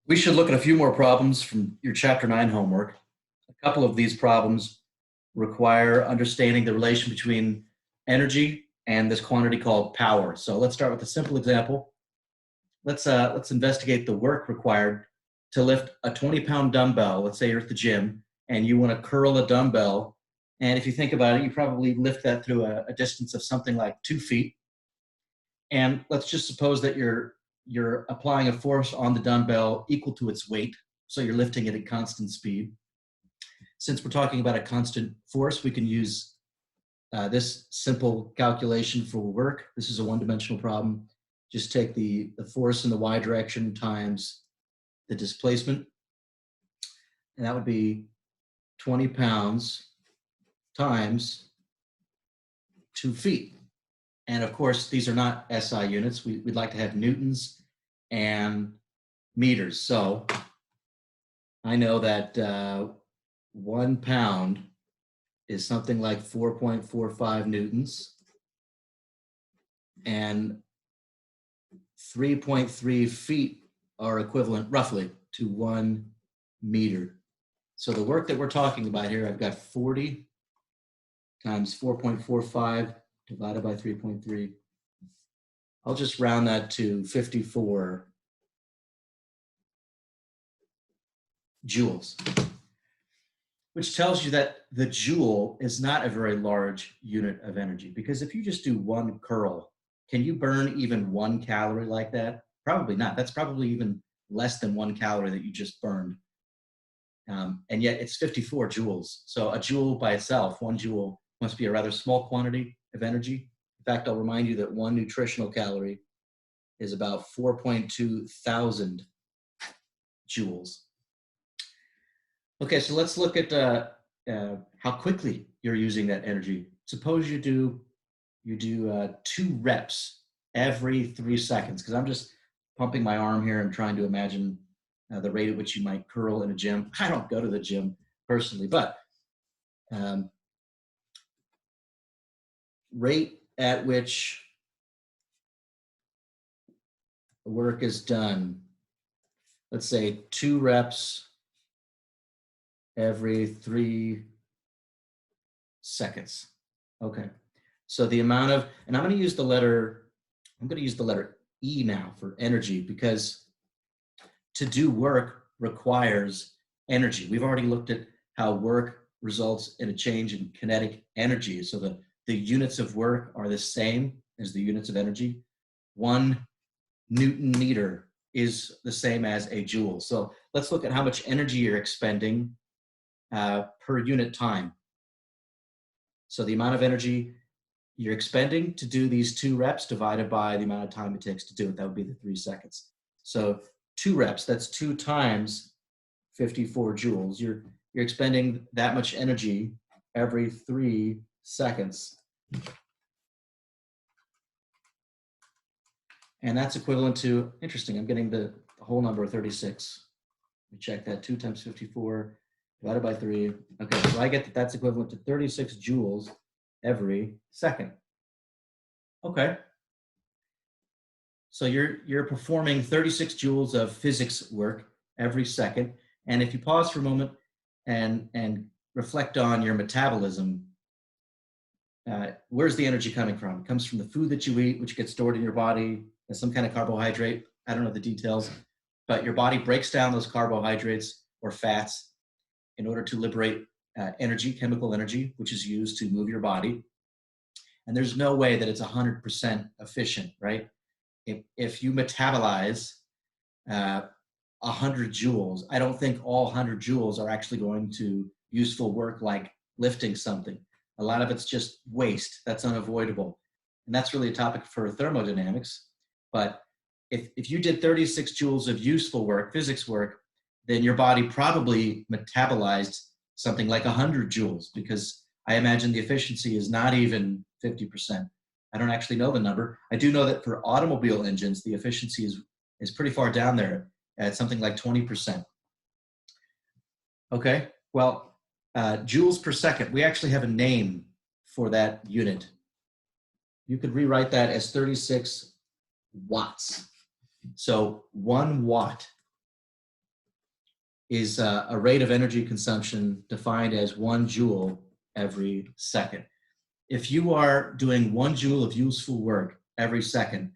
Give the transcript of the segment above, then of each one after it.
We should look at a few more problems from your Chapter 9 homework. A couple of these problems require understanding the relation between energy and this quantity called power. So let's start with a simple example. Let's investigate the work required to lift a 20-pound dumbbell. Let's say you're at the gym and you want to curl a dumbbell. And if you think about it, you probably lift that through a distance of something like 2 feet. And let's just suppose that you're applying a force on the dumbbell equal to its weight. So you're lifting it at constant speed. Since we're talking about a constant force, we can use this simple calculation for work. This is a one-dimensional problem. Just take the force in the y direction times the displacement. And that would be 20 pounds times 2 feet. And of course, these are not SI units. We'd like to have newtons and meters. So I know that 1 pound is something like 4.45 newtons, and 3.3 feet are equivalent roughly to 1 meter. So the work that we're talking about here, I've got 40 times 4.45 divided by 3.3. I'll just round that to 54 joules, which tells you that the joule is not a very large unit of energy, because if you just do one curl, can you burn even 1 calorie like that? Probably not. That's probably even less than 1 calorie that you just burned. And yet it's 54 joules. So a joule by itself, 1 joule, must be a rather small quantity of energy. In fact, I'll remind you that 1 nutritional calorie is about 4.2 thousand joules. Okay, so let's look at how quickly you're using that energy. Suppose you do 2 reps every 3 seconds, because I'm just pumping my arm here and trying to imagine the rate at which you might curl in a gym. I don't go to the gym personally, but rate at which work is done. Let's say 2 reps every 3 seconds. Okay. So the amount of, and I'm going to use the letter E now for energy, because to do work requires energy. We've already looked at how work results in a change in kinetic energy. So the units of work are the same as the units of energy. 1 Newton meter is the same as a joule. So let's look at how much energy you're expending per unit time. So the amount of energy you're expending to do these 2 reps divided by the amount of time it takes to do it. That would be the 3 seconds. So 2 reps, that's 2 times 54 joules. You're expending that much energy every 3 seconds. And that's equivalent to, interesting, I'm getting the whole number 36. Let me check that, 2 times 54 divided by 3. Okay, so I get that that's equivalent to 36 joules every second. Okay. So you're performing 36 joules of physics work every second. And if you pause for a moment and reflect on your metabolism, where's the energy coming from? It comes from the food that you eat, which gets stored in your body as some kind of carbohydrate. I don't know the details, but your body breaks down those carbohydrates or fats in order to liberate energy, chemical energy, which is used to move your body. And there's no way that it's 100% efficient, right? If you metabolize 100 joules, I don't think all 100 joules are actually going to useful work like lifting something. A lot of it's just waste. That's unavoidable. And that's really a topic for thermodynamics. But if you did 36 joules of useful work, physics work, then your body probably metabolized something like 100 joules, because I imagine the efficiency is not even 50%. I don't actually know the number. I do know that for automobile engines, the efficiency is pretty far down there at something like 20%. Okay, well, joules per second, we actually have a name for that unit. You could rewrite that as 36 watts. So 1 watt is a rate of energy consumption defined as 1 joule every second. If you are doing 1 joule of useful work every second,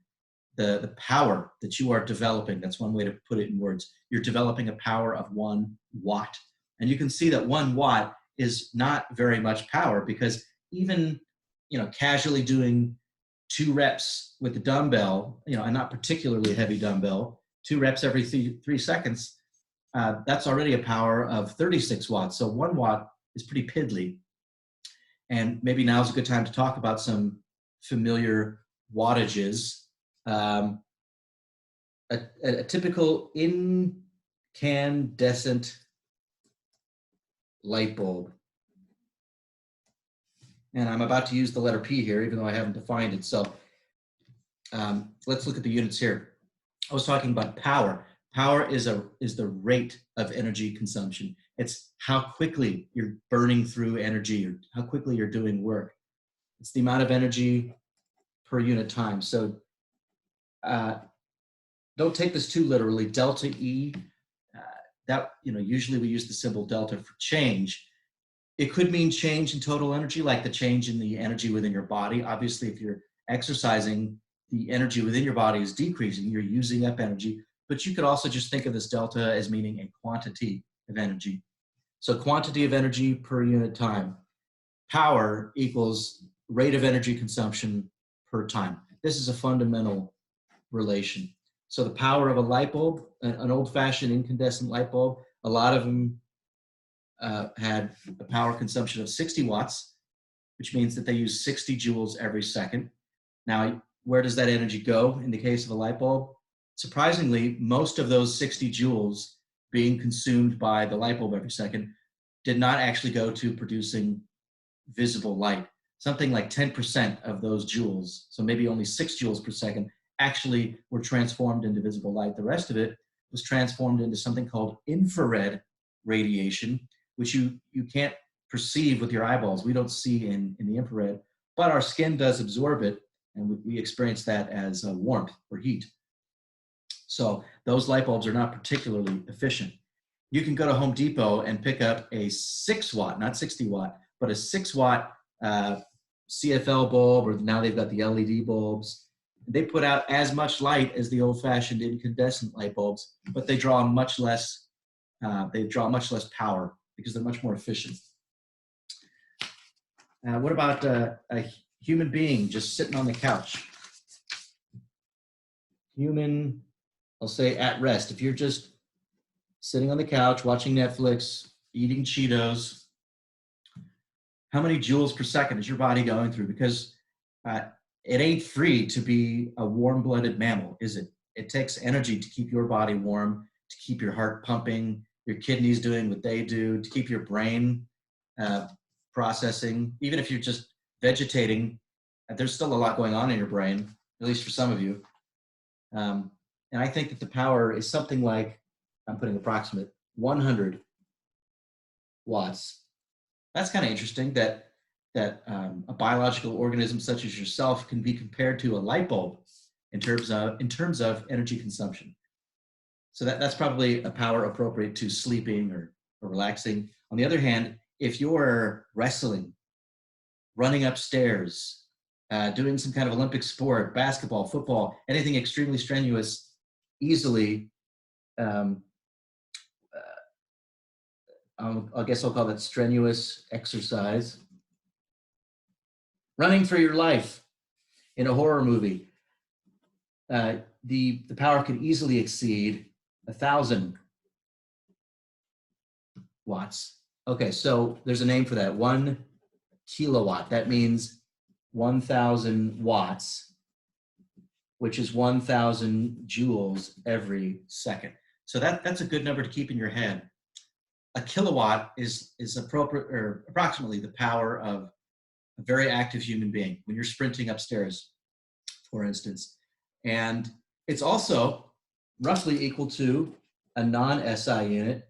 the power that you are developing, that's one way to put it in words, you're developing a power of 1 watt. And you can see that 1 watt is not very much power, because even, casually doing 2 reps with the dumbbell, and not particularly heavy dumbbell, 2 reps every 3 seconds, that's already a power of 36 watts. So 1 watt is pretty piddly. And maybe now's a good time to talk about some familiar wattages. A typical incandescent light bulb. And I'm about to use the letter P here, even though I haven't defined it. So let's look at the units here. I was talking about power. Power is the rate of energy consumption. It's how quickly you're burning through energy, or how quickly you're doing work. It's the amount of energy per unit time. So don't take this too literally. Delta E, usually we use the symbol delta for change. It could mean change in total energy, like the change in the energy within your body. Obviously, if you're exercising, the energy within your body is decreasing. You're using up energy. But you could also just think of this delta as meaning a quantity of energy. So quantity of energy per unit time. Power equals rate of energy consumption per time. This is a fundamental relation. So the power of a light bulb, an old-fashioned incandescent light bulb, a lot of them had a power consumption of 60 watts, which means that they use 60 joules every second. Now, where does that energy go in the case of a light bulb? Surprisingly, most of those 60 joules being consumed by the light bulb every second did not actually go to producing visible light. Something like 10% of those joules, so maybe only 6 joules per second, actually were transformed into visible light. The rest of it was transformed into something called infrared radiation, which you can't perceive with your eyeballs. We don't see in the infrared, but our skin does absorb it, and we experience that as warmth or heat. So those light bulbs are not particularly efficient. You can go to Home Depot and pick up a 6 watt, not 60 watt, but a 6 watt CFL bulb, or now they've got the LED bulbs. They put out as much light as the old-fashioned incandescent light bulbs, but they draw much less power because they're much more efficient. What about a human being just sitting on the couch? Human, I'll say at rest. If you're just sitting on the couch, watching Netflix, eating Cheetos, how many joules per second is your body going through? Because it ain't free to be a warm-blooded mammal, is it? It takes energy to keep your body warm, to keep your heart pumping, your kidneys doing what they do, to keep your brain processing. Even if you're just vegetating, there's still a lot going on in your brain, at least for some of you. And I think that the power is something like, I'm putting approximate, 100 watts. That's kind of interesting that a biological organism such as yourself can be compared to a light bulb in terms of energy consumption. So that's probably a power appropriate to sleeping or relaxing. On the other hand, if you're wrestling, running upstairs, doing some kind of Olympic sport, basketball, football, anything extremely strenuous, easily, I guess I'll call that strenuous exercise. Running for your life in a horror movie, the power could easily exceed 1,000 watts. Okay, so there's a name for that, 1 kilowatt. That means 1,000 watts, which is 1,000 joules every second. So that's a good number to keep in your head. A kilowatt is appropriate, or approximately the power of a very active human being when you're sprinting upstairs, for instance. And it's also roughly equal to a non-SI unit,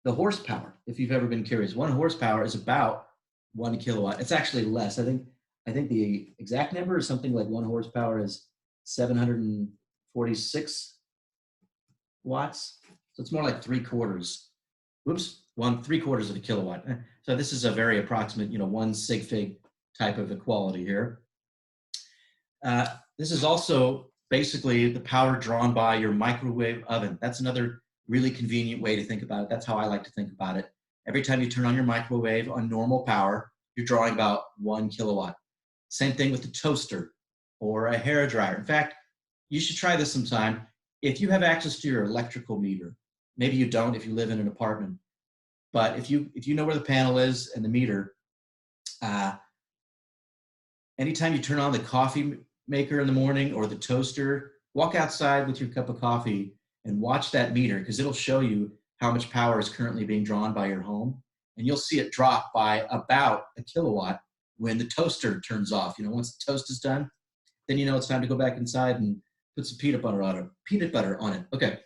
the horsepower, if you've ever been curious. 1 horsepower is about 1 kilowatt. It's actually less. I think the exact number is something like 1 horsepower is 746 watts. So it's more like 3/4. Whoops, 1/3 of a kilowatt. So this is a very approximate, 1 sig fig type of equality here. This is also basically the power drawn by your microwave oven. That's another really convenient way to think about it. That's how I like to think about it. Every time you turn on your microwave on normal power, you're drawing about 1 kilowatt. Same thing with the toaster or a hair dryer. In fact, you should try this sometime. If you have access to your electrical meter, maybe you don't if you live in an apartment, but if you know where the panel is and the meter, anytime you turn on the coffee maker in the morning or the toaster, walk outside with your cup of coffee and watch that meter, because it'll show you how much power is currently being drawn by your home. And you'll see it drop by about a kilowatt when the toaster turns off. Once the toast is done, then it's time to go back inside and put some peanut butter on it. Okay.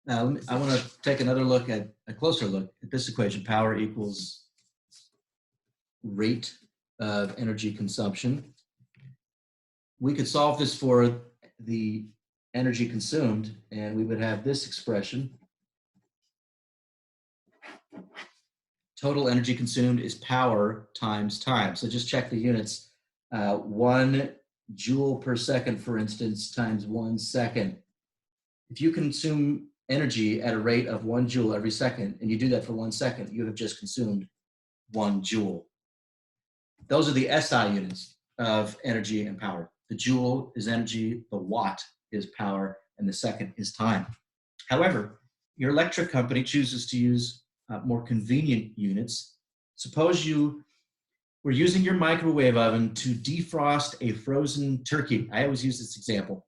Now I want to take a closer look at this equation. Power equals rate of energy consumption. We could solve this for the energy consumed, and we would have this expression. Total energy consumed is power times time. So just check the units. 1 joule per second, for instance, times 1 second. If you consume energy at a rate of 1 joule every second, and you do that for 1 second, you have just consumed 1 joule. Those are the SI units of energy and power. The joule is energy, the watt is power, and the second is time. However, your electric company chooses to use more convenient units. Suppose you were using your microwave oven to defrost a frozen turkey. I always use this example.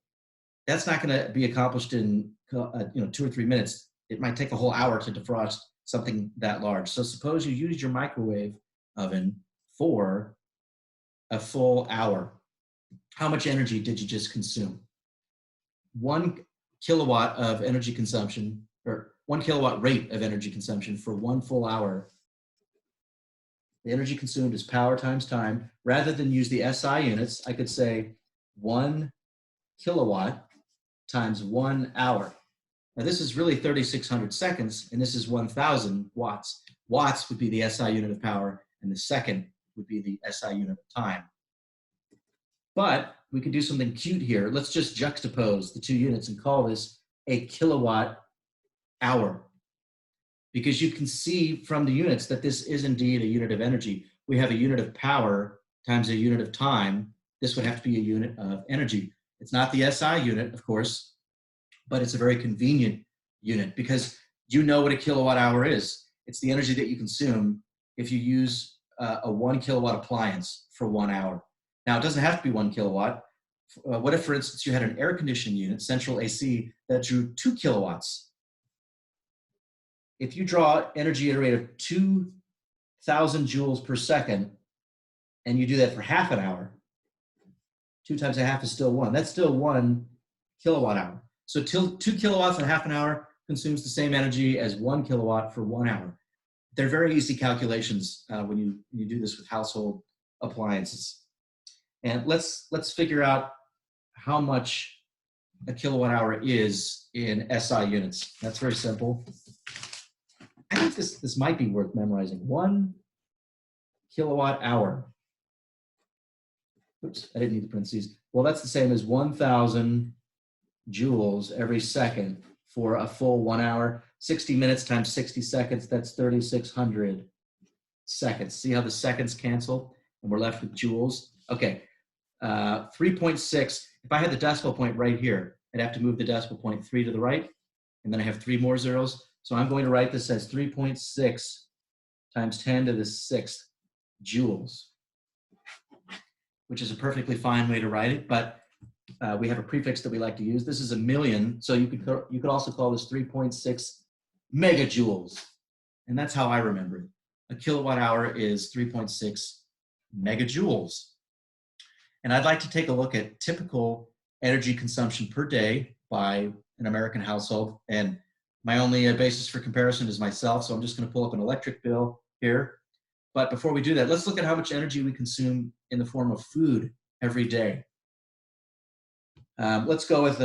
That's not going to be accomplished in 2 or 3 minutes. It might take a whole hour to defrost something that large. So suppose you used your microwave oven for a full hour. How much energy did you just consume? 1 kilowatt of energy consumption, or 1 kilowatt rate of energy consumption for 1 full hour. The energy consumed is power times time. Rather than use the SI units, I could say 1 kilowatt times 1 hour. Now this is really 3,600 seconds, and this is 1,000 watts. Watts would be the SI unit of power, and the second would be the SI unit of time. But we could do something cute here. Let's just juxtapose the 2 units and call this a kilowatt hour. Because you can see from the units that this is indeed a unit of energy. We have a unit of power times a unit of time. This would have to be a unit of energy. It's not the SI unit, of course, but it's a very convenient unit because you know what a kilowatt hour is. It's the energy that you consume if you use a 1 kilowatt appliance for 1 hour. Now, it doesn't have to be 1 kilowatt. What if, for instance, you had an air conditioning unit, central AC, that drew 2 kilowatts? If you draw energy at a rate of 2,000 joules per second, and you do that for half an hour, 2 times a half is still 1. That's still 1 kilowatt hour. So 2 kilowatts in half an hour consumes the same energy as 1 kilowatt for 1 hour. They're very easy calculations when you do this with household appliances. And let's figure out how much a kilowatt hour is in SI units. That's very simple. I think this might be worth memorizing. 1 kilowatt hour. Oops, I didn't need the parentheses. Well, that's the same as 1,000 joules every second for a full 1 hour. 60 minutes times 60 seconds, that's 3,600 seconds. See how the seconds cancel? And we're left with joules. Okay, 3.6. If I had the decimal point right here, I'd have to move the decimal point 3 to the right, and then I have 3 more zeros. So I'm going to write this as 3.6 times 10 to the 6th joules, which is a perfectly fine way to write it, but we have a prefix that we like to use. This is a million, so you could also call this 3.6 megajoules, and that's how I remember it. A kilowatt hour is 3.6 megajoules. And I'd like to take a look at typical energy consumption per day by an American household, and my only basis for comparison is myself, so I'm just going to pull up an electric bill here. But before we do that, let's look at how much energy we consume in the form of food every day. Let's go with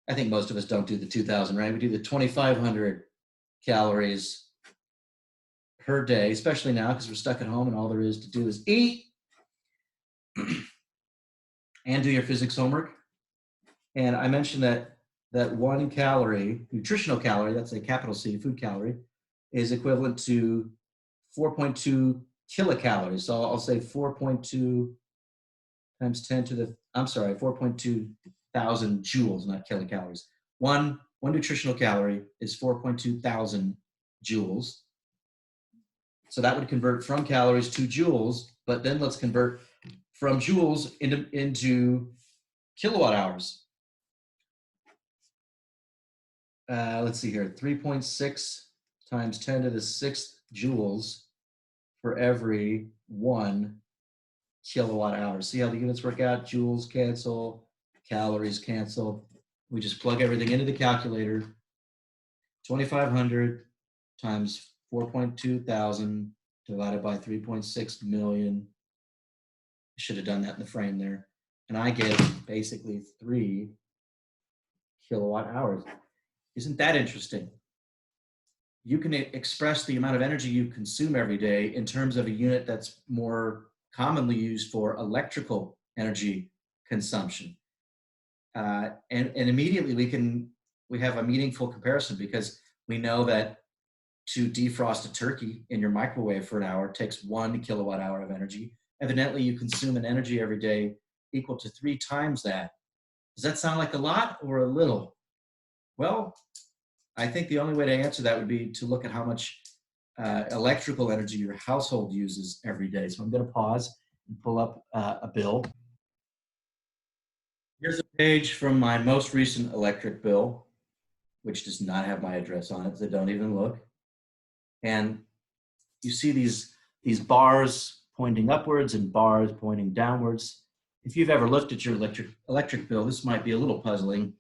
I think most of us don't do the 2,000, right? We do the 2,500 calories per day, especially now because we're stuck at home and all there is to do is eat and do your physics homework. And I mentioned that 1 nutritional calorie, that's a capital C, food calorie, is equivalent to 4.2 kilocalories. So I'll say 4.2 times 10 to the, 4.2 thousand joules, not kilocalories. One nutritional calorie is 4.2 thousand joules. So that would convert from calories to joules, but then let's convert from joules into kilowatt hours. Let's see here, 3.6 times 10 to the 6th joules for every 1 kilowatt hour. See how the units work out? Joules cancel, calories cancel. We just plug everything into the calculator. 2,500 times 4.2 thousand divided by 3.6 million. I should have done that in the frame there. And I get basically 3 kilowatt hours. Isn't that interesting? You can express the amount of energy you consume every day in terms of a unit that's more commonly used for electrical energy consumption. And immediately we have a meaningful comparison because we know that to defrost a turkey in your microwave for an hour takes 1 kilowatt hour of energy. Evidently, you consume an energy every day equal to 3 times that. Does that sound like a lot or a little? Well, I think the only way to answer that would be to look at how much electrical energy your household uses every day. So I'm going to pause and pull up a bill. Here's a page from my most recent electric bill, which does not have my address on it, so don't even look. And you see these bars pointing upwards and bars pointing downwards. If you've ever looked at your electric bill, this might be a little puzzling.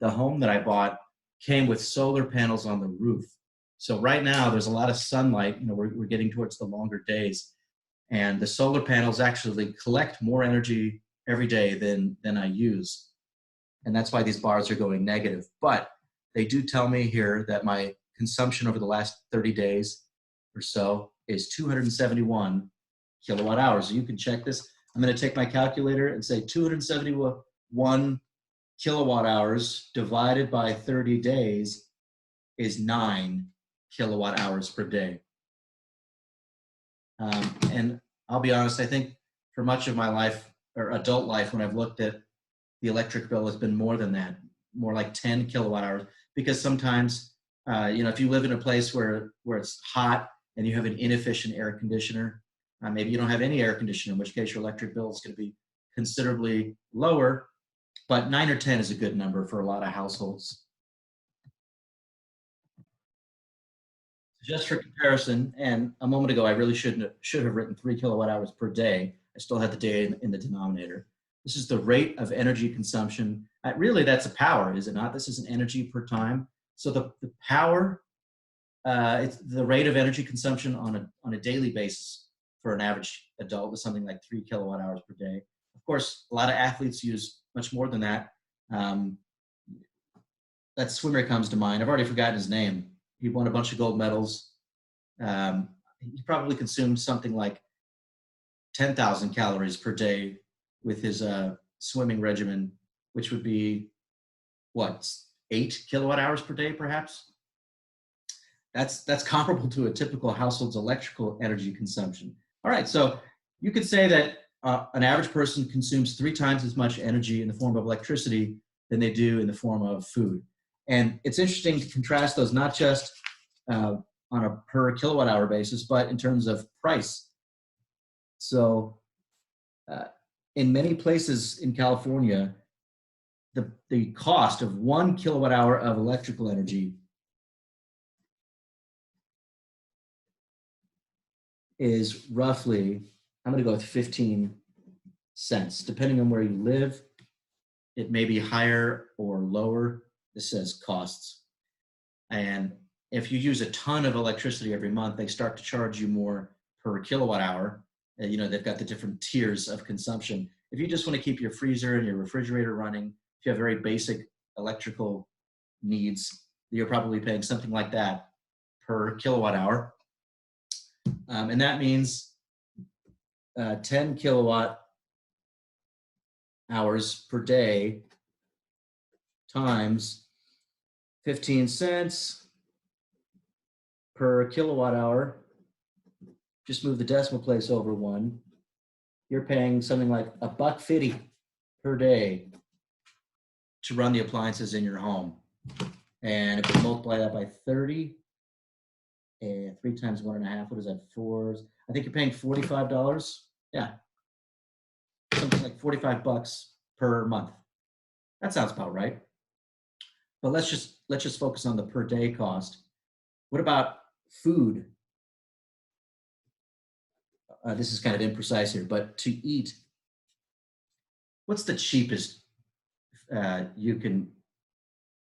The home that I bought came with solar panels on the roof. So right now there's a lot of sunlight. We're getting towards the longer days, and the solar panels actually collect more energy every day than I use. And that's why these bars are going negative. But they do tell me here that my consumption over the last 30 days or so is 271 kilowatt hours. So you can check this. I'm going to take my calculator and say 271 kilowatt hours divided by 30 days is 9 kilowatt hours per day. And I'll be honest, I think for much of my life or adult life, when I've looked at the electric bill, it's been more than that, more like 10 kilowatt hours. Because sometimes, if you live in a place where it's hot and you have an inefficient air conditioner, maybe you don't have any air conditioner, in which case your electric bill is going to be considerably lower. But 9 or 10 is a good number for a lot of households. Just for comparison, and a moment ago I really should have written 3 kilowatt hours per day. I still had the day in the denominator. This is the rate of energy consumption. Really, that's a power, is it not? This is an energy per time. So the power, it's the rate of energy consumption on a daily basis for an average adult is something like 3 kilowatt hours per day. Of course, a lot of athletes use much more than that. That swimmer comes to mind. I've already forgotten his name. He won a bunch of gold medals. He probably consumed something like 10,000 calories per day with his swimming regimen, which would be, 8 kilowatt hours per day, perhaps? That's comparable to a typical household's electrical energy consumption. All right, so you could say that an average person consumes 3 times as much energy in the form of electricity than they do in the form of food. And it's interesting to contrast those, not just on a per kilowatt hour basis, but in terms of price. So in many places in California, the cost of 1 kilowatt hour of electrical energy is roughly, I'm going to go with 15 cents. Depending on where you live, it may be higher or lower. This says costs. And if you use a ton of electricity every month, they start to charge you more per kilowatt hour. They've got the different tiers of consumption. If you just want to keep your freezer and your refrigerator running, if you have very basic electrical needs, you're probably paying something like that per kilowatt hour. And that means 10 kilowatt hours per day times 15 cents per kilowatt hour. Just move the decimal place over one. You're paying something like $1.50 per day to run the appliances in your home. And if we multiply that by 30, 3 times 1.5, what is that? 4. I think you're paying $45. Yeah, something like $45 per month. That sounds about right. But let's just focus on the per day cost. What about food? This is kind of imprecise here, but to eat, what's the cheapest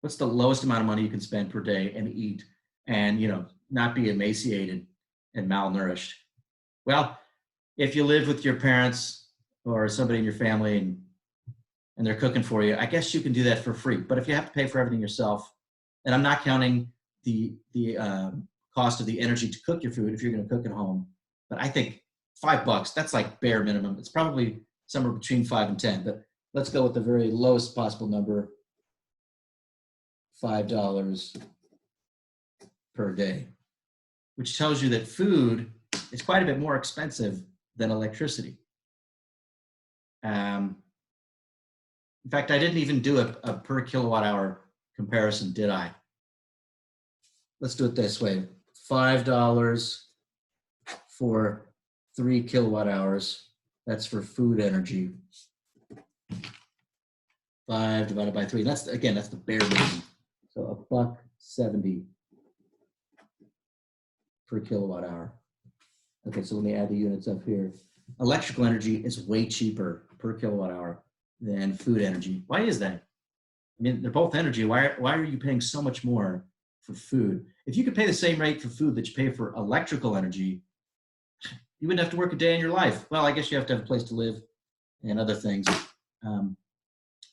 what's the lowest amount of money you can spend per day and eat and, not be emaciated and malnourished? Well, if you live with your parents or somebody in your family and they're cooking for you, I guess you can do that for free. But if you have to pay for everything yourself, and I'm not counting the cost of the energy to cook your food if you're going to cook at home, but I think $5, that's like bare minimum. It's probably somewhere between 5 and 10, but let's go with the very lowest possible number, $5 per day, which tells you that food is quite a bit more expensive than electricity. In fact, I didn't even do a per kilowatt hour comparison, did I? Let's do it this way. $5 for 3 kilowatt hours. That's for food energy. 5 divided by 3. That's the bare minimum. So $1.70 per kilowatt hour. Okay, so let me add the units up here. Electrical energy is way cheaper per kilowatt hour than food energy. Why is that? I mean, they're both energy. Why are you paying so much more for food? If you could pay the same rate for food that you pay for electrical energy, you wouldn't have to work a day in your life. Well, I guess you have to have a place to live and other things.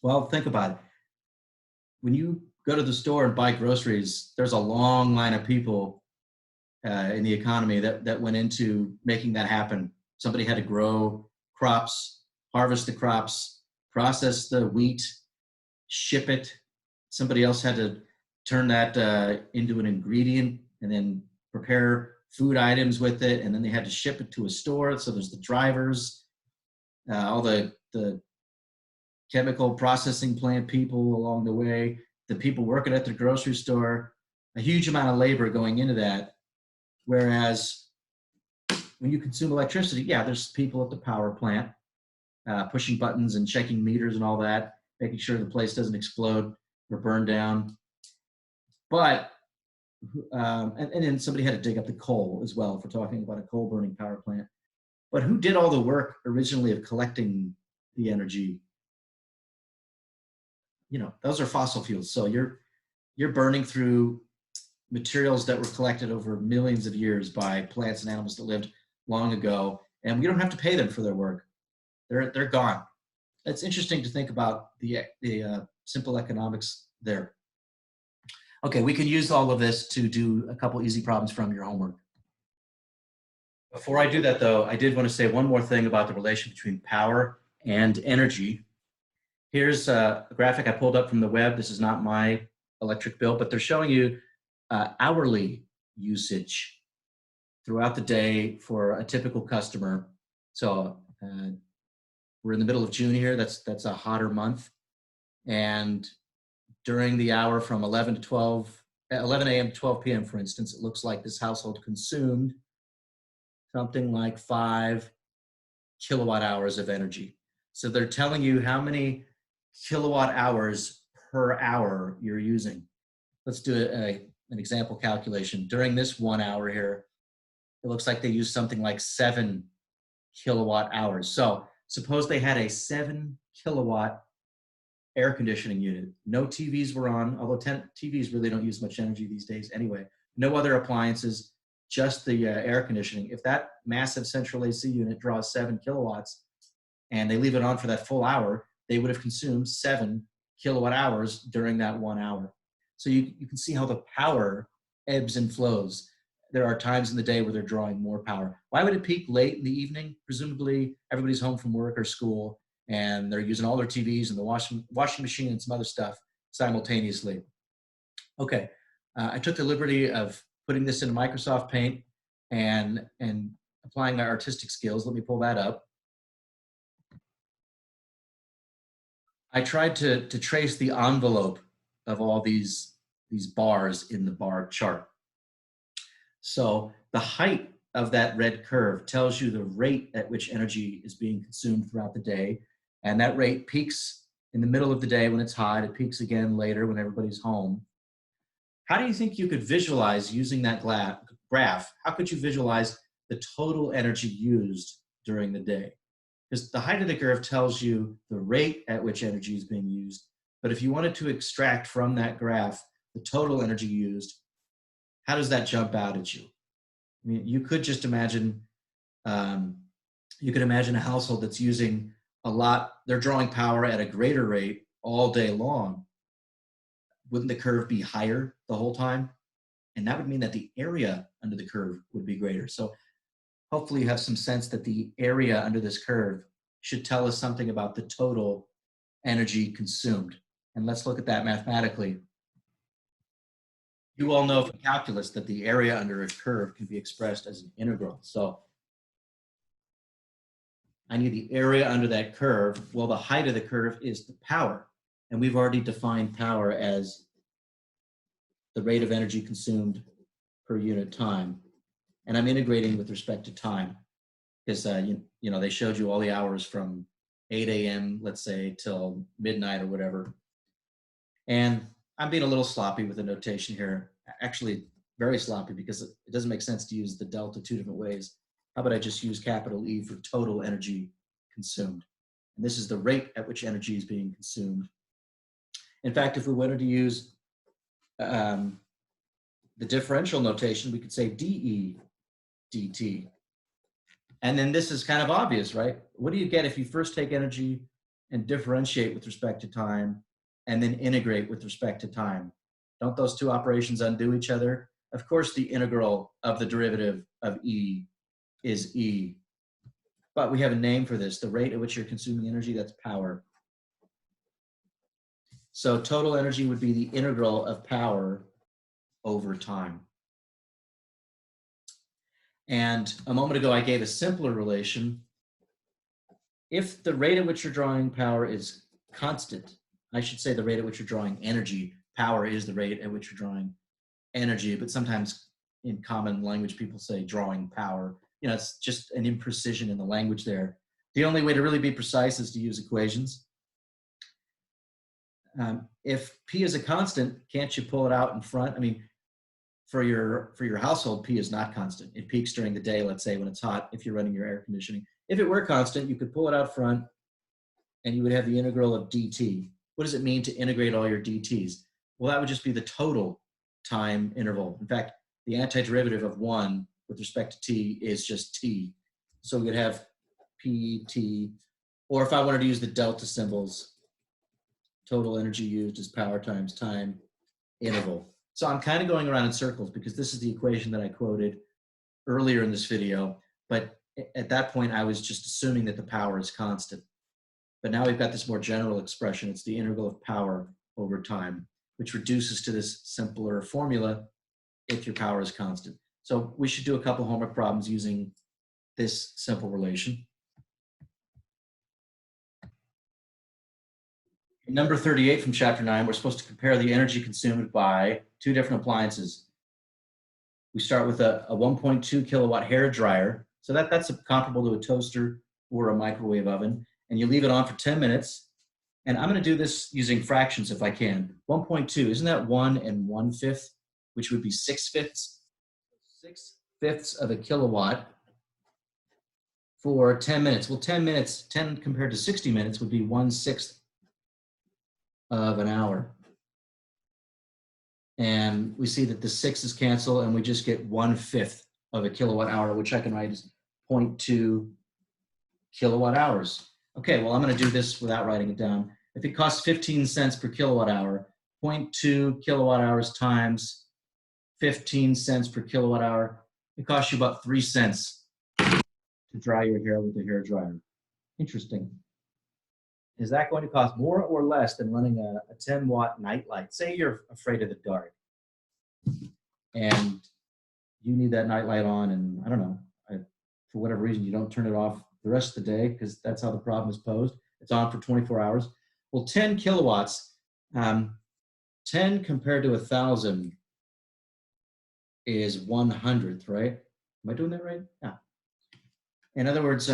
Well, think about it. When you go to the store and buy groceries, there's a long line of people in the economy that went into making that happen. Somebody had to grow crops, harvest the crops, process the wheat, ship it. Somebody else had to turn that into an ingredient and then prepare food items with it, and then they had to ship it to a store. So there's the drivers, all the chemical processing plant people along the way, the people working at the grocery store, a huge amount of labor going into that. Whereas when you consume electricity, yeah, there's people at the power plant pushing buttons and checking meters and all that, making sure the place doesn't explode or burn down. But and then somebody had to dig up the coal as well, if we're talking about a coal burning power plant. But who did all the work originally of collecting the energy? Those are fossil fuels. So you're burning through materials that were collected over millions of years by plants and animals that lived long ago, and we don't have to pay them for their work. They're gone. It's interesting to think about the simple economics there. Okay, we can use all of this to do a couple easy problems from your homework. Before I do that, though, I did want to say one more thing about the relation between power and energy. Here's a graphic I pulled up from the web. This is not my electric bill, but they're showing you hourly usage throughout the day for a typical customer. So we're in the middle of June here. That's a hotter month. And during the hour from 11 a.m. to 12 p.m., for instance, it looks like this household consumed something like 5 kilowatt hours of energy. So they're telling you how many kilowatt hours per hour you're using. Let's do an example calculation. During this 1 hour here, it looks like they used something like 7 kilowatt hours. So suppose they had a 7 kilowatt air conditioning unit. No TVs were on, although TVs really don't use much energy these days anyway. No other appliances, just the air conditioning. If that massive central AC unit draws 7 kilowatts and they leave it on for that full hour, they would have consumed 7 kilowatt hours during that 1 hour. So you can see how the power ebbs and flows. There are times in the day where they're drawing more power. Why would it peak late in the evening? Presumably everybody's home from work or school and they're using all their TVs and the washing machine and some other stuff simultaneously. Okay, I took the liberty of putting this into Microsoft Paint and applying my artistic skills. Let me pull that up. I tried to trace the envelope of all these bars in the bar chart. So the height of that red curve tells you the rate at which energy is being consumed throughout the day. And that rate peaks in the middle of the day when it's hot. It peaks again later when everybody's home. How do you think you could visualize using that graph? How could you visualize the total energy used during the day? Because the height of the curve tells you the rate at which energy is being used. But if you wanted to extract from that graph the total energy used, how does that jump out at you? I mean, you could just imagine, you could imagine a household that's using a lot, they're drawing power at a greater rate all day long. Wouldn't the curve be higher the whole time? And that would mean that the area under the curve would be greater. So hopefully you have some sense that the area under this curve should tell us something about the total energy consumed. And let's look at that mathematically. You all know from calculus that the area under a curve can be expressed as an integral. So I need the area under that curve. Well, the height of the curve is the power. And we've already defined power as the rate of energy consumed per unit time. And I'm integrating with respect to time because, you know, they showed you all the hours from 8 a.m., let's say, till midnight or whatever. And I'm being a little sloppy with the notation here, actually very sloppy because it doesn't make sense to use the delta two different ways. How about I just use capital E for total energy consumed? And this is the rate at which energy is being consumed. In fact, if we wanted to use the differential notation, we could say dE dt. And then this is kind of obvious, right? What do you get if you first take energy and differentiate with respect to time and then integrate with respect to time? Don't those two operations undo each other? Of course, the integral of the derivative of E is E. But we have a name for this, the rate at which you're consuming energy, that's power. So total energy would be the integral of power over time. And a moment ago, I gave a simpler relation. If the rate at which you're drawing power is constant, I should say the rate at which you're drawing energy. Power is the rate at which you're drawing energy, but sometimes in common language, people say drawing power. You know, it's just an imprecision in the language there. The only way to really be precise is to use equations. If P is a constant, can't you pull it out in front? I mean, for your household, P is not constant. It peaks during the day, let's say, when it's hot, if you're running your air conditioning. If it were constant, you could pull it out front and you would have the integral of dt. What does it mean to integrate all your dt's? Well, that would just be the total time interval. In fact, the antiderivative of 1 with respect to t is just t. So we could have pt, or if I wanted to use the delta symbols, total energy used is power times time interval. So I'm kind of going around in circles because this is the equation that I quoted earlier in this video, but at that point I was just assuming that the power is constant. But now we've got this more general expression. It's the integral of power over time, which reduces to this simpler formula if your power is constant. So we should do a couple homework problems using this simple relation. In number 38 from chapter 9, we're supposed to compare the energy consumed by two different appliances. We start with a 1.2 kilowatt hair dryer. So that's comparable to a toaster or a microwave oven. And you leave it on for 10 minutes. And I'm going to do this using fractions if I can. 1.2, isn't that 1 1/5, which would be 6/5? 6/5 of a kilowatt for 10 minutes. Well, 10 minutes, 10 compared to 60 minutes would be 1/6 of an hour. And we see that the 6's cancel and we just get 1/5 of a kilowatt hour, which I can write as 0.2 kilowatt hours. Okay, well, I'm going to do this without writing it down. If it costs 15 cents per kilowatt hour, 0.2 kilowatt hours times 15 cents per kilowatt hour, it costs you about 3 cents to dry your hair with a hair dryer. Interesting. Is that going to cost more or less than running a 10-watt nightlight? Say you're afraid of the dark and you need that nightlight on, and I don't know, for whatever reason, you don't turn it off the rest of the day because that's how the problem is posed. It's on for 24 hours. Well, 10 kilowatts, 10 compared to 1,000 is 100th, right? Am I doing that right? Yeah. In other words,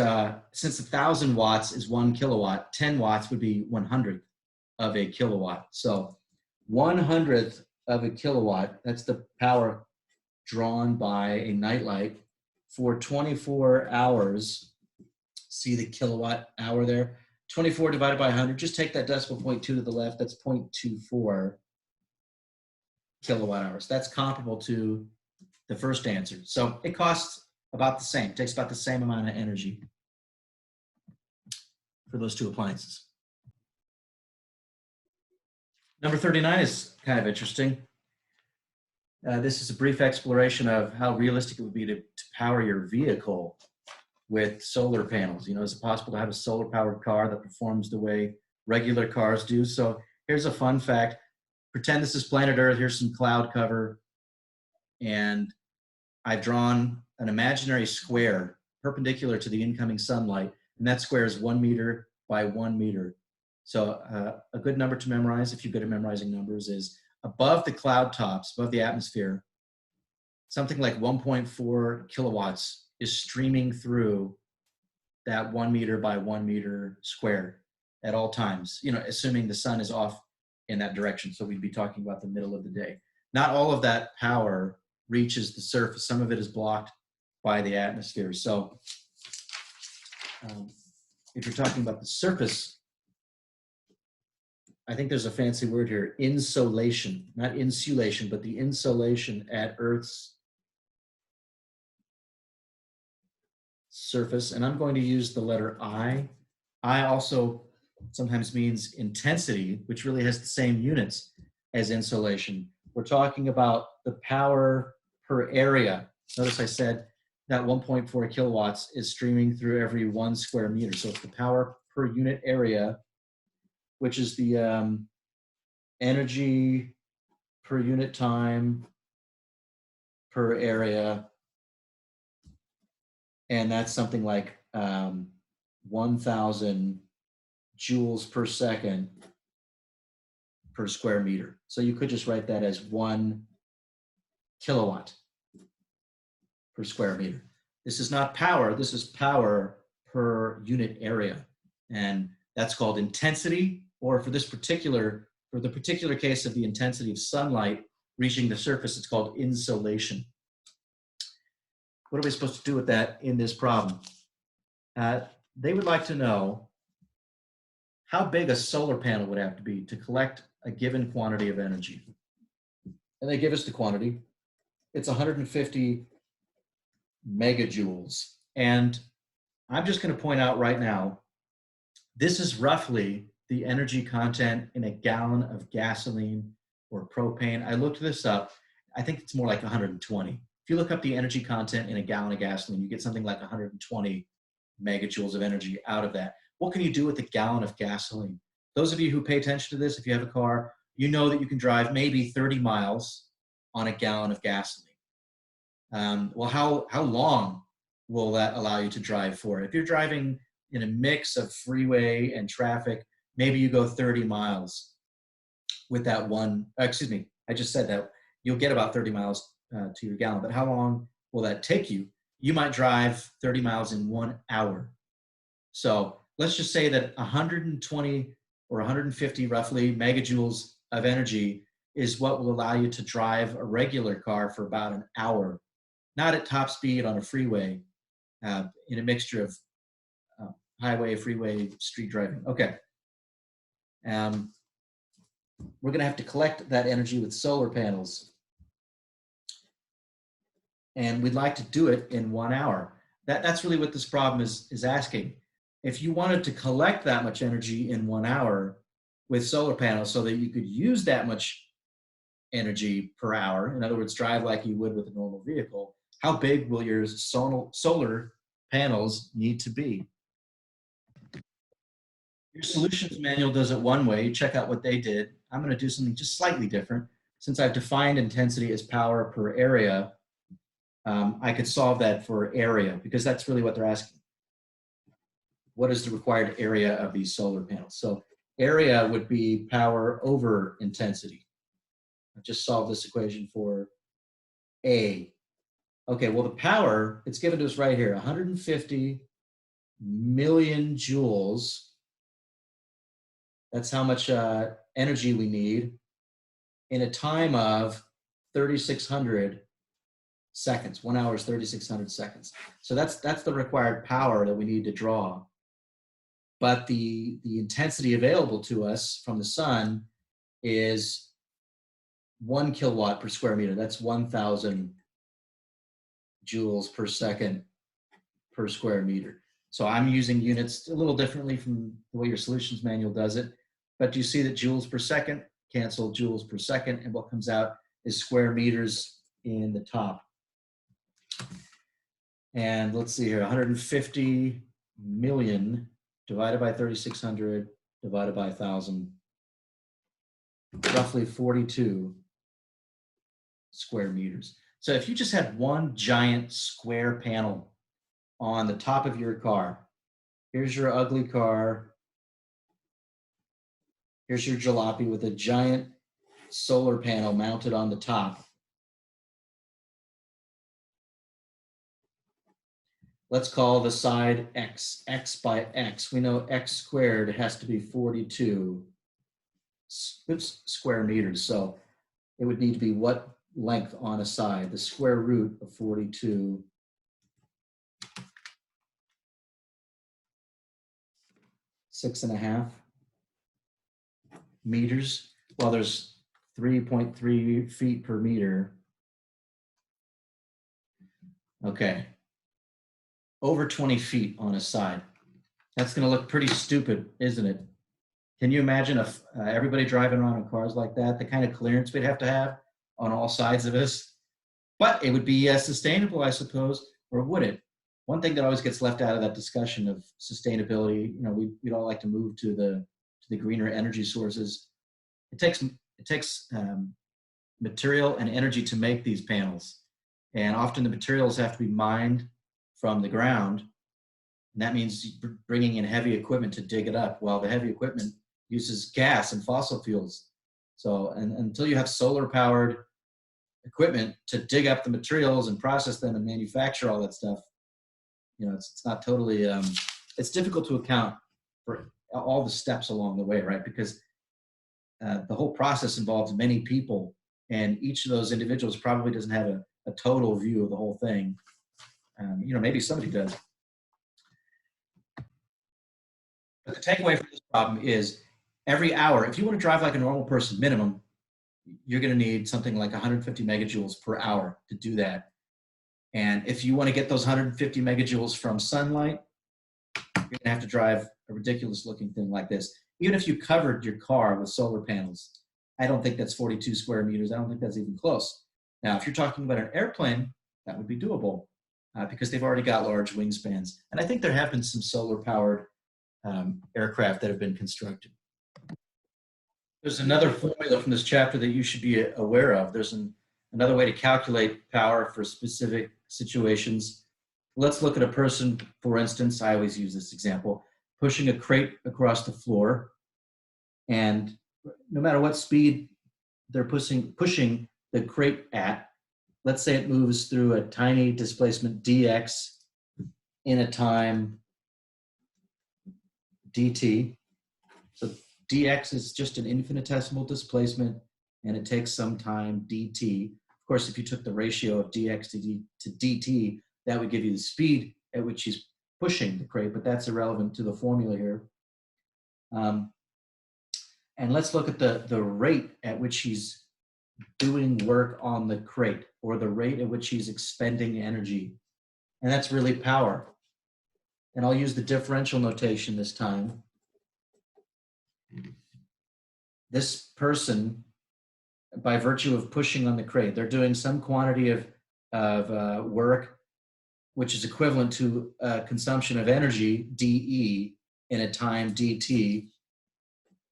since 1,000 watts is 1 kilowatt, 10 watts would be 100th of a kilowatt. So 100th of a kilowatt, that's the power drawn by a nightlight for 24 hours. See the kilowatt hour there? 24 divided by 100, just take that decimal point 2 to the left, that's 0.24 kilowatt hours. That's comparable to the first answer. So it costs about the same, takes about the same amount of energy for those two appliances. Number 39 is kind of interesting. This is a brief exploration of how realistic it would be to power your vehicle with solar panels. You know, is it possible to have a solar powered car that performs the way regular cars do? So here's a fun fact. Pretend this is planet Earth. Here's some cloud cover. And I've drawn an imaginary square perpendicular to the incoming sunlight. And that square is 1 meter by 1 meter. So a good number to memorize, if you're good at memorizing numbers, is above the cloud tops, above the atmosphere, something like 1.4 kilowatts is streaming through that 1 meter by 1 meter square at all times, you know, assuming the sun is off in that direction. So we'd be talking about the middle of the day. Not all of that power reaches the surface. Some of it is blocked by the atmosphere. So if you're talking about the surface, I think there's a fancy word here, insolation, not insulation, but the insolation at Earth's surface. And I'm going to use the letter I. I also sometimes means intensity, which really has the same units as insolation. We're talking about the power per area. Notice I said that 1.4 kilowatts is streaming through every 1 square meter. So it's the power per unit area, which is the energy per unit time per area. And that's something like 1,000 joules per second per square meter. So you could just write that as 1 kilowatt per square meter. This is not power, this is power per unit area. And that's called intensity, or for the particular case of the intensity of sunlight reaching the surface, it's called insolation. What are we supposed to do with that in this problem? They would like to know how big a solar panel would have to be to collect a given quantity of energy. And they give us the quantity. It's 150 megajoules. And I'm just going to point out right now, this is roughly the energy content in a gallon of gasoline or propane. I looked this up. I think it's more like 120. If you look up the energy content in a gallon of gasoline, you get something like 120 megajoules of energy out of that. What can you do with a gallon of gasoline? Those of you who pay attention to this, if you have a car, you know that you can drive maybe 30 miles on a gallon of gasoline. Well, how long will that allow you to drive for? If you're driving in a mix of freeway and traffic, maybe you go 30 miles with that one, excuse me, I just said that. You'll get about 30 miles to your gallon, but how long will that take you? You might drive 30 miles in 1 hour. So let's just say that 120 or 150 roughly megajoules of energy is what will allow you to drive a regular car for about an hour, not at top speed on a freeway, in a mixture of highway, freeway, street driving. Okay. We're going to have to collect that energy with solar panels. And we'd like to do it in 1 hour. That's really what this problem is asking. If you wanted to collect that much energy in 1 hour, with solar panels so that you could use that much energy per hour, in other words, drive like you would with a normal vehicle, how big will your solar panels need to be? Your solutions manual does it one way. You check out what they did. I'm going to do something just slightly different. Since I've defined intensity as power per area, I could solve that for area because that's really what they're asking. What is the required area of these solar panels? So area would be power over intensity. I've just solved this equation for A. Okay, well, the power, it's given to us right here, 150 million joules. That's how much energy we need in a time of 3,600 seconds. 1 hour is 3,600 seconds. So that's the required power that we need to draw. But the intensity available to us from the sun is 1 kilowatt per square meter. That's 1,000 joules per second per square meter. So I'm using units a little differently from the way your solutions manual does it. But you see that joules per second cancel joules per second, and what comes out is square meters in the top. And let's see here, 150 million divided by 3,600 divided by 1,000, roughly 42 square meters. So if you just had one giant square panel on the top of your car, here's your ugly car, here's your jalopy with a giant solar panel mounted on the top. Let's call the side x, x by x. We know x squared has to be 42 square meters. So it would need to be what length on a side? The square root of 42 6.5 meters. Well, there's 3.3 feet per meter. Okay. Over 20 feet on a side. That's going to look pretty stupid, isn't it? Can you imagine if everybody driving around in cars like that, the kind of clearance we'd have to have on all sides of us? But it would be sustainable, I suppose, or would it? One thing that always gets left out of that discussion of sustainability, you know, we'd all like to move to the greener energy sources. It takes material and energy to make these panels, and often the materials have to be mined from the ground, and that means bringing in heavy equipment to dig it up. Well, the heavy equipment uses gas and fossil fuels. So, and until you have solar-powered equipment to dig up the materials and process them and manufacture all that stuff, you know, it's not totally, it's difficult to account for all the steps along the way, right? Because the whole process involves many people, and each of those individuals probably doesn't have a total view of the whole thing. You know, maybe somebody does. But the takeaway from this problem is every hour, if you want to drive like a normal person, minimum, you're going to need something like 150 megajoules per hour to do that. And if you want to get those 150 megajoules from sunlight, you're going to have to drive a ridiculous looking thing like this. Even if you covered your car with solar panels, I don't think that's 42 square meters. I don't think that's even close. Now, if you're talking about an airplane, that would be doable because they've already got large wingspans. And I think there have been some solar-powered aircraft that have been constructed. There's another formula from this chapter that you should be aware of. There's another way to calculate power for specific situations. Let's look at a person, for instance, I always use this example, pushing a crate across the floor. And no matter what speed they're pushing the crate at, let's say it moves through a tiny displacement dx in a time dt. So dx is just an infinitesimal displacement, and it takes some time dt. Of course, if you took the ratio of dx to dt, that would give you the speed at which he's pushing the crate, but that's irrelevant to the formula here. And let's look at the rate at which he's doing work on the crate, or the rate at which he's expending energy. And that's really power. And I'll use the differential notation this time. this person, by virtue of pushing on the crate, they're doing some quantity of work, which is equivalent to consumption of energy, dE, in a time dt.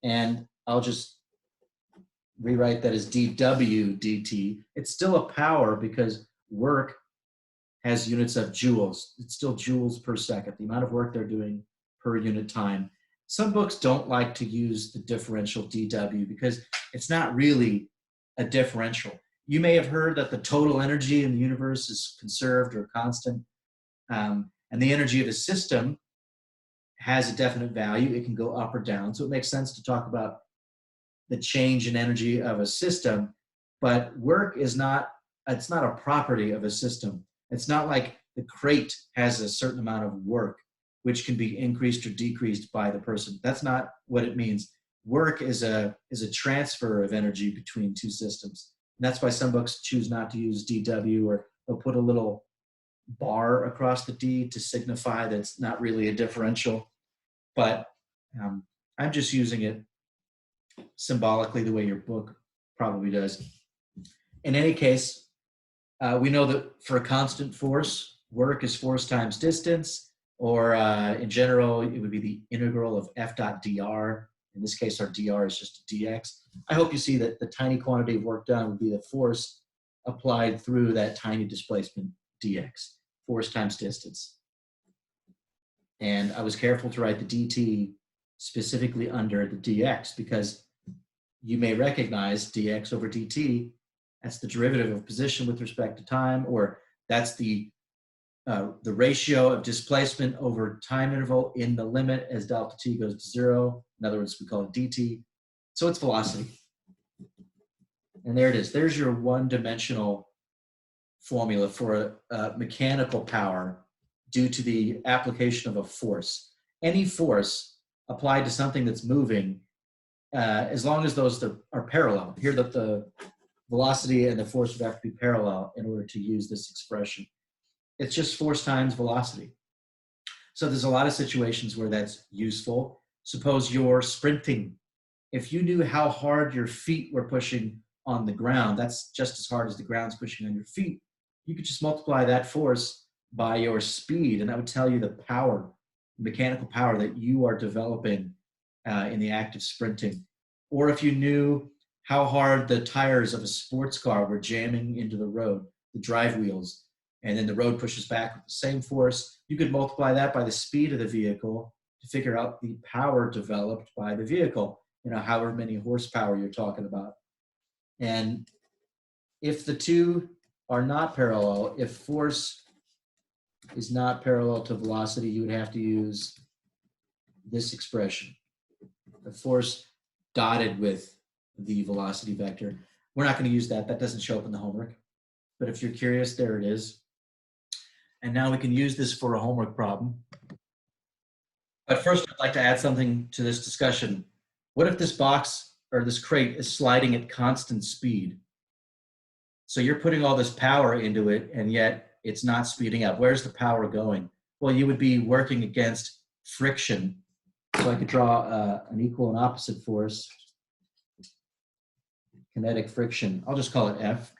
And I'll just rewrite that as dW dt. It's still a power because work has units of joules. It's still joules per second, the amount of work they're doing per unit time. Some books don't like to use the differential dW because it's not really a differential. You may have heard that the total energy in the universe is conserved or constant, and the energy of a system has a definite value. It can go up or down. So it makes sense to talk about the change in energy of a system, but work is not, it's not a property of a system. It's not like the crate has a certain amount of work which can be increased or decreased by the person. That's not what it means. Work is a transfer of energy between two systems. And that's why some books choose not to use dW, or they'll put a little bar across the D to signify that it's not really a differential. But I'm just using it symbolically the way your book probably does. In any case, we know that for a constant force, work is force times distance, or in general, it would be the integral of F dot dr. In this case, our dr is just dx. I hope you see that the tiny quantity of work done would be the force applied through that tiny displacement dx, force times distance. And I was careful to write the dt specifically under the dx because you may recognize dx over dt, that's the derivative of position with respect to time, or that's the ratio of displacement over time interval in the limit as delta t goes to 0. In other words, we call it dt. So it's velocity. And there it is. There's your one-dimensional formula for a mechanical power due to the application of a force. Any force applied to something that's moving, as long as those are parallel. Here, the velocity and the force would have to be parallel in order to use this expression. It's just force times velocity. So there's a lot of situations where that's useful. Suppose you're sprinting. If you knew how hard your feet were pushing on the ground, that's just as hard as the ground's pushing on your feet. You could just multiply that force by your speed, and that would tell you the power, mechanical power that you are developing in the act of sprinting. Or if you knew how hard the tires of a sports car were jamming into the road, the drive wheels, and then the road pushes back with the same force, you could multiply that by the speed of the vehicle to figure out the power developed by the vehicle, however many horsepower you're talking about. And if the two are not parallel, if force is not parallel to velocity, you would have to use this expression, the force dotted with the velocity vector. We're not going to use that. That doesn't show up in the homework. But if you're curious, there it is. And now we can use this for a homework problem. But first, I'd like to add something to this discussion. What if this box or this crate is sliding at constant speed? So you're putting all this power into it, and yet it's not speeding up. Where's the power going? Well, you would be working against friction. So I could draw an equal and opposite force, kinetic friction. I'll just call it F.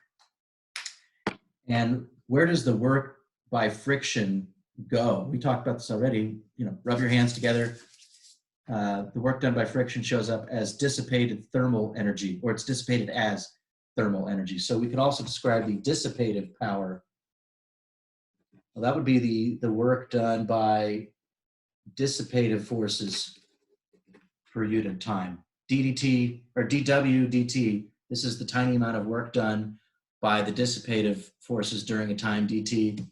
And where does the work by friction go? We talked about this already. Rub your hands together. The work done by friction shows up as dissipated thermal energy, or it's dissipated as thermal energy. So we could also describe the dissipative power. Well, that would be the work done by dissipative forces per unit of time. ddt, or dw dt, this is the tiny amount of work done by the dissipative forces during a time dt,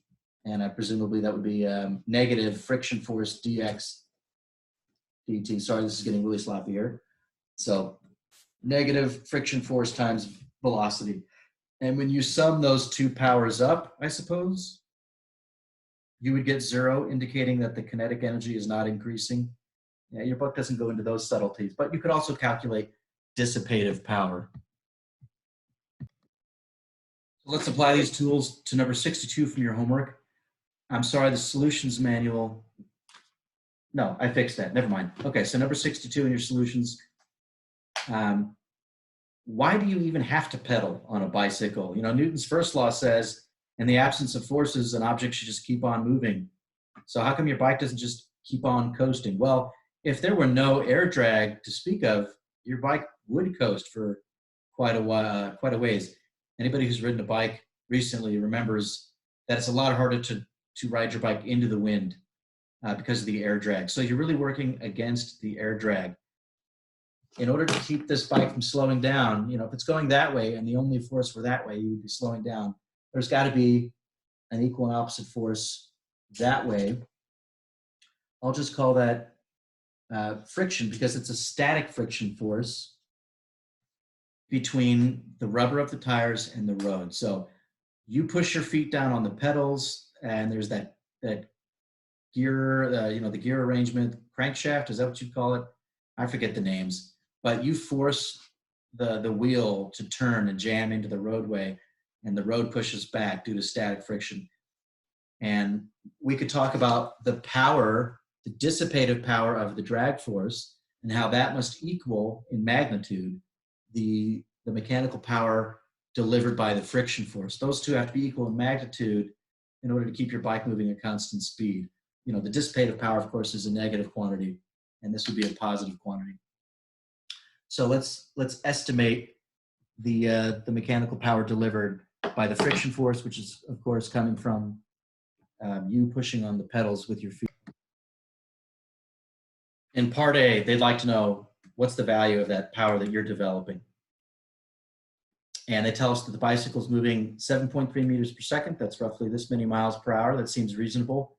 and presumably that would be negative friction force dx dt. Sorry, this is getting really sloppy here. So negative friction force times velocity. And when you sum those two powers up, I suppose, you would get 0, indicating that the kinetic energy is not increasing. Yeah, your book doesn't go into those subtleties, but you could also calculate dissipative power. Let's apply these tools to number 62 from your homework. I'm sorry, the solutions manual. No, I fixed that. Never mind. Okay, so number 62 in your solutions. Why do you even have to pedal on a bicycle? You know, Newton's first law says, in the absence of forces, an object should just keep on moving. So how come your bike doesn't just keep on coasting? Well, if there were no air drag to speak of, your bike would coast for quite a while, quite a ways. Anybody who's ridden a bike recently remembers that it's a lot harder to ride your bike into the wind because of the air drag. So you're really working against the air drag. In order to keep this bike from slowing down, you know, if it's going that way and the only force were that way, you would be slowing down. There's got to be an equal and opposite force that way. I'll just call that friction, because it's a static friction force between the rubber of the tires and the road. So you push your feet down on the pedals, and there's that gear, you know, the gear arrangement, crankshaft, is that what you call it? I forget the names, but you force the wheel to turn and jam into the roadway, and the road pushes back due to static friction. And we could talk about the power, the dissipative power of the drag force, and how that must equal in magnitude the mechanical power delivered by the friction force. Those two have to be equal in magnitude in order to keep your bike moving at constant speed. You know, the dissipative power, of course, is a negative quantity, and this would be a positive quantity. So let's estimate the mechanical power delivered by the friction force, which is, of course, coming from you pushing on the pedals with your feet. In part A, they'd like to know what's the value of that power that you're developing. And they tell us that the bicycle's moving 7.3 meters per second. That's roughly this many miles per hour. That seems reasonable.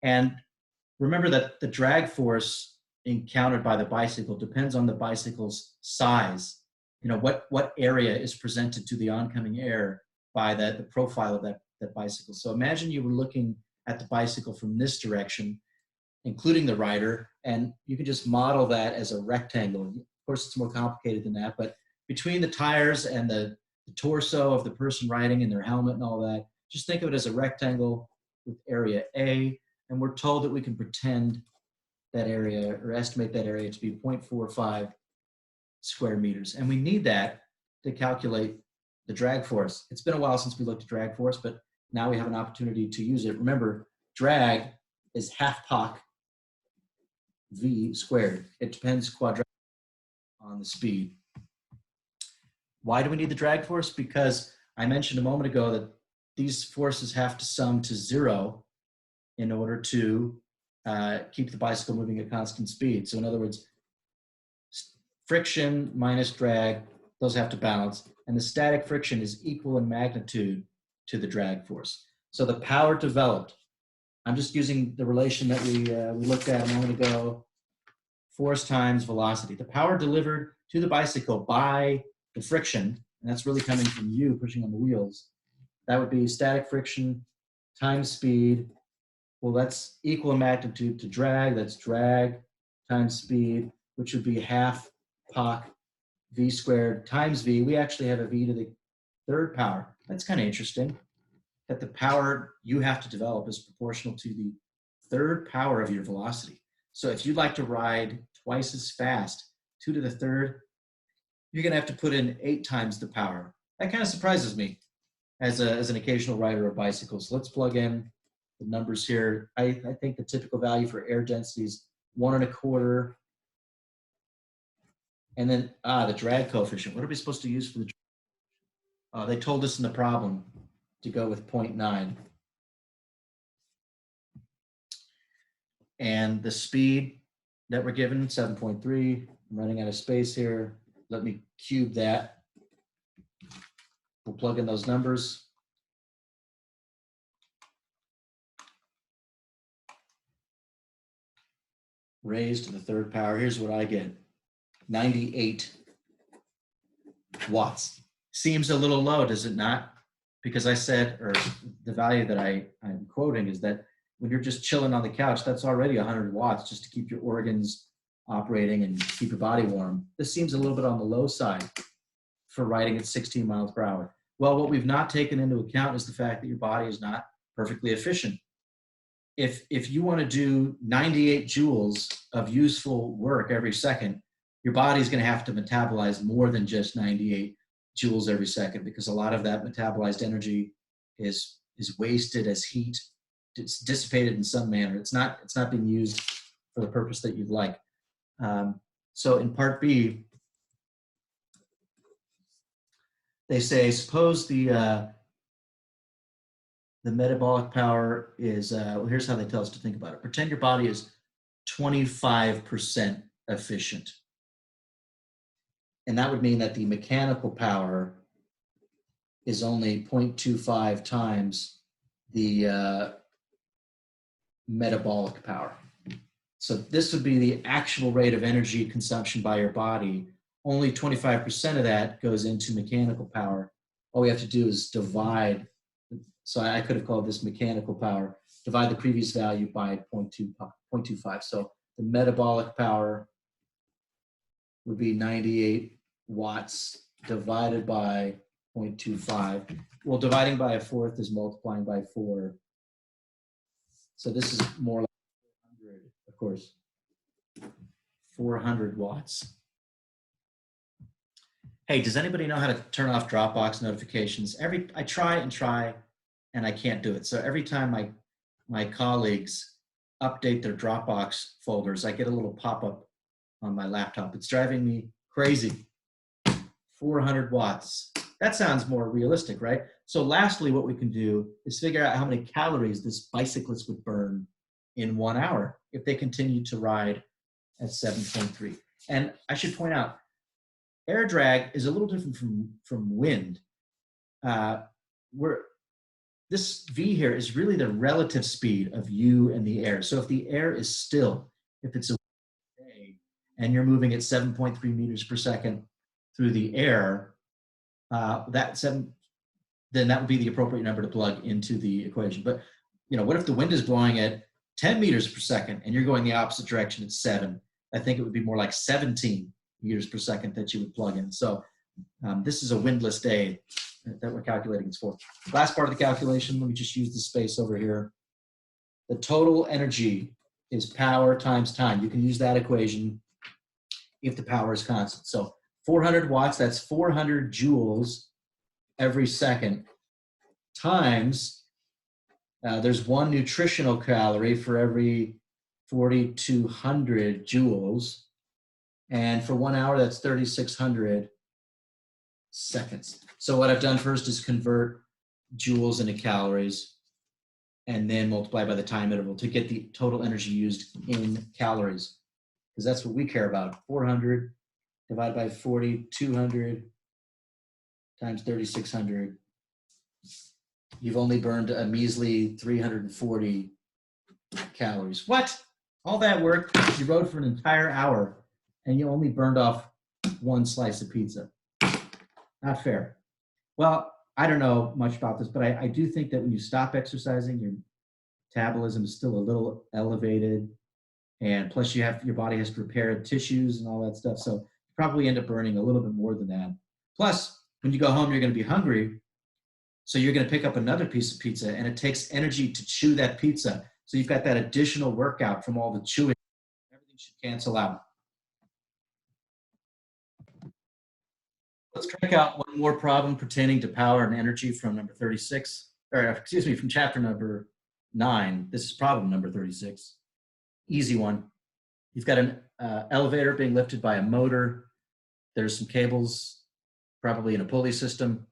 And remember that the drag force encountered by the bicycle depends on the bicycle's size. You know, what area is presented to the oncoming air by the profile of that bicycle. So imagine you were looking at the bicycle from this direction, including the rider, and you can just model that as a rectangle. Of course, it's more complicated than that, but between the tires and the torso of the person riding and their helmet and all that, just think of it as a rectangle with area A, and we're told that we can pretend that area or estimate that area to be 0.45 square meters. And we need that to calculate the drag force. It's been a while since we looked at drag force, but now we have an opportunity to use it. Remember, drag is half Poc V squared. It depends quadratic on the speed. Why do we need the drag force? Because I mentioned a moment ago that these forces have to sum to zero in order to keep the bicycle moving at constant speed. So in other words, friction minus drag, those have to balance. And the static friction is equal in magnitude to the drag force. So the power developed, I'm just using the relation that we looked at a moment ago, force times velocity. The power delivered to the bicycle by the friction, and that's really coming from you pushing on the wheels, that would be static friction times speed. Well, that's equal in magnitude to drag. That's drag times speed, which would be half Poc V squared times V. We actually have a V to the third power. That's kind of interesting, that the power you have to develop is proportional to the third power of your velocity. So if you'd like to ride twice as fast, 2 to the third, you're going to have to put in 8 times the power. That kind of surprises me as an occasional rider of bicycles. So let's plug in the numbers here. I think the typical value for air density is 1.25. And then the drag coefficient. What are we supposed to use for the drag? They told us in the problem to go with 0.9. And the speed that we're given, 7.3. I'm running out of space here. Let me cube that. We'll plug in those numbers. Raised to the third power. Here's what I get. 98 watts. Seems a little low, does it not? Because I said, or the value that I'm quoting is that when you're just chilling on the couch, that's already 100 watts just to keep your organs operating and keep your body warm. This seems a little bit on the low side for riding at 16 miles per hour. Well, what we've not taken into account is the fact that your body is not perfectly efficient. If you want to do 98 joules of useful work every second, your body's going to have to metabolize more than just 98 joules every second, because a lot of that metabolized energy is wasted as heat. It's dissipated in some manner. It's not being used for the purpose that you'd like. So in part B, they say, suppose the metabolic power is, well, here's how they tell us to think about it. Pretend your body is 25% efficient. And that would mean that the mechanical power is only 0.25 times the metabolic power. So this would be the actual rate of energy consumption by your body. Only 25% of that goes into mechanical power. All we have to do is divide. So I could have called this mechanical power. Divide the previous value by 0.25. So the metabolic power would be 98 watts divided by 0.25. Well, dividing by a fourth is multiplying by 4. So this is more like 400, of course. 400 watts. Hey, does anybody know how to turn off Dropbox notifications? I try, and I can't do it. So every time my colleagues update their Dropbox folders, I get a little pop-up on my laptop. It's driving me crazy. 400 watts. That sounds more realistic, right? So lastly, what we can do is figure out how many calories this bicyclist would burn in 1 hour if they continue to ride at 7.3. And I should point out, air drag is a little different from wind. This V here is really the relative speed of you and the air. So if the air is still, if it's a day and you're moving at 7.3 meters per second through the air, then that would be the appropriate number to plug into the equation. But what if the wind is blowing at 10 meters per second and you're going the opposite direction at 7? I think it would be more like 17 meters per second that you would plug in. So this is a windless day that we're calculating this for. Last part of the calculation, let me just use the space over here. The total energy is power times time. You can use that equation if the power is constant. So 400 watts, that's 400 joules every second, times, there's 1 nutritional calorie for every 4,200 joules. And for 1 hour, that's 3,600 seconds. So what I've done first is convert joules into calories and then multiply by the time interval to get the total energy used in calories, because that's what we care about. 400 divided by 4,200 times 3,600. You've only burned a measly 340 calories. What? All that work, you rode for an entire hour and you only burned off 1 slice of pizza. Not fair. Well, I don't know much about this, but I do think that when you stop exercising, your metabolism is still a little elevated, and plus your body has to repair tissues and all that stuff. So you probably end up burning a little bit more than that. Plus, when you go home, you're going to be hungry. So you're going to pick up another piece of pizza, and it takes energy to chew that pizza. So you've got that additional workout from all the chewing. Everything should cancel out. Let's check out one more problem pertaining to power and energy from number 36, from chapter number 9. This is problem number 36. Easy one. You've got an elevator being lifted by a motor. There's some cables, probably in a pulley system.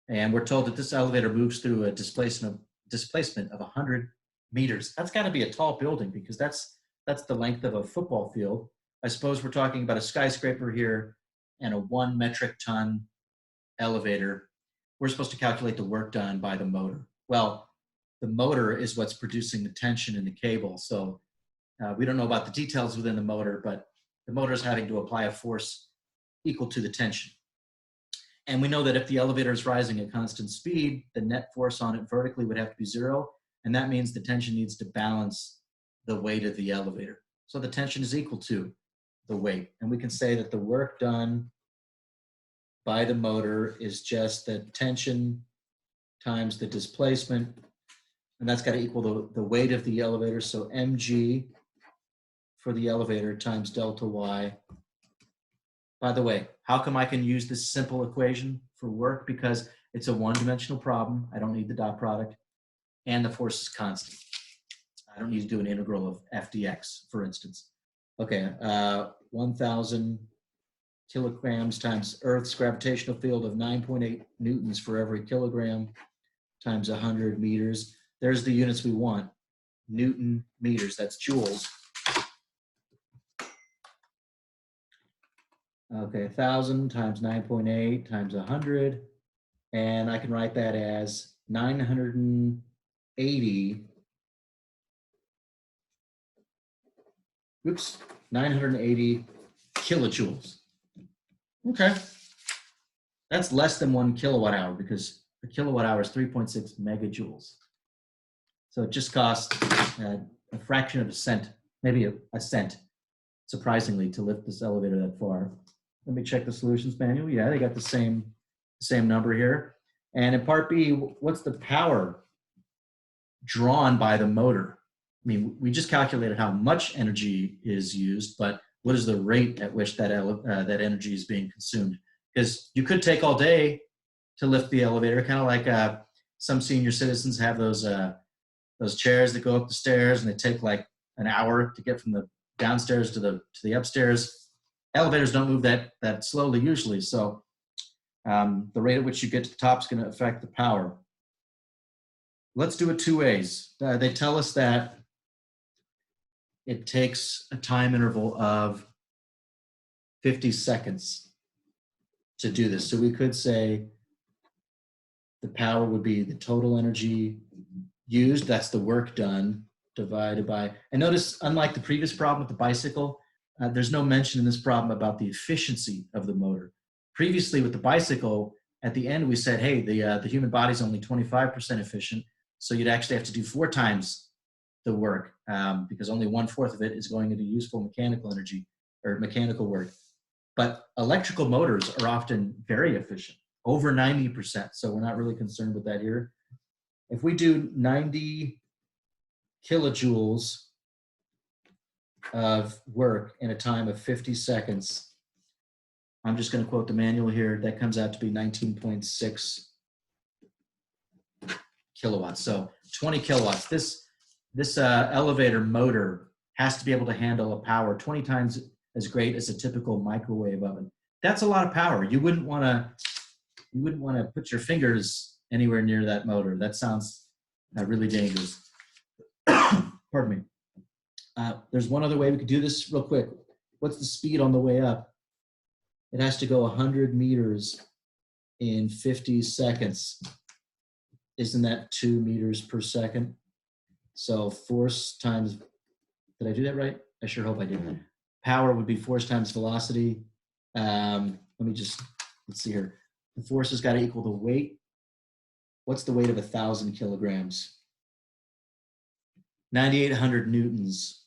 And we're told that this elevator moves through a displacement of 100 meters. That's got to be a tall building, because that's the length of a football field. I suppose we're talking about a skyscraper here and a 1 metric ton elevator. We're supposed to calculate the work done by the motor. Well, the motor is what's producing the tension in the cable. So we don't know about the details within the motor, but the motor is having to apply a force equal to the tension. And we know that if the elevator is rising at constant speed, the net force on it vertically would have to be 0. And that means the tension needs to balance the weight of the elevator. So the tension is equal to the weight. And we can say that the work done by the motor is just the tension times the displacement. And that's got to equal the weight of the elevator. So mg for the elevator times delta y By the way, how come I can use this simple equation for work? Because it's a one-dimensional problem. I don't need the dot product, and the force is constant. I don't need to do an integral of f dx, for instance. Okay, 1,000 kilograms times Earth's gravitational field of 9.8 newtons for every kilogram times 100 meters. There's the units we want. Newton meters, that's joules. Okay, 1,000 times 9.8 times 100. And I can write that as 980, 980 kilojoules. Okay. That's less than 1 kilowatt hour because a kilowatt hour is 3.6 megajoules. So it just costs a fraction of a cent, maybe a cent, surprisingly, to lift this elevator that far. Let me check the solutions manual. Yeah, they got the same number here. And in part B, what's the power drawn by the motor? I mean, we just calculated how much energy is used, but what is the rate at which that energy is being consumed? Because you could take all day to lift the elevator, kind of like some senior citizens have those chairs that go up the stairs, and they take like an hour to get from the downstairs to the upstairs. Elevators don't move that slowly usually, so the rate at which you get to the top is going to affect the power. Let's do it two ways. They tell us that it takes a time interval of 50 seconds to do this. So we could say the power would be the total energy used, that's the work done, divided by, and notice, unlike the previous problem with the bicycle, there's no mention in this problem about the efficiency of the motor. Previously with the bicycle, at the end we said, hey, the human body's only 25% efficient, so you'd actually have to do 4 times the work because only 1/4 of it is going into useful mechanical energy or mechanical work. But electrical motors are often very efficient, over 90%, so we're not really concerned with that here. If we do 90 kilojoules of work in a time of 50 seconds, I'm just going to quote the manual here, that comes out to be 19.6 kilowatts. So 20 kilowatts. This elevator motor has to be able to handle a power 20 times as great as a typical microwave oven. That's a lot of power. You wouldn't want to put your fingers anywhere near that motor. That sounds really dangerous. Pardon me. There's one other way we could do this real quick. What's the speed on the way up? It has to go 100 meters in 50 seconds. Isn't that 2 meters per second? So force times, did I do that right? I sure hope I did. Power would be force times velocity. Let's see here. The force has got to equal the weight. What's the weight of 1,000 kilograms? 9,800 newtons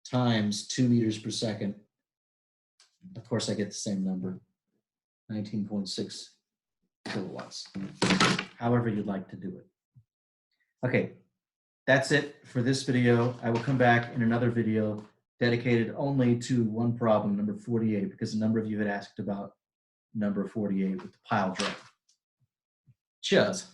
times 2 meters per second. Of course, I get the same number, 19.6 kilowatts. However you'd like to do it. Okay, that's it for this video. I will come back in another video dedicated only to one problem, number 48, because a number of you had asked about number 48 with the pile driver. Cheers.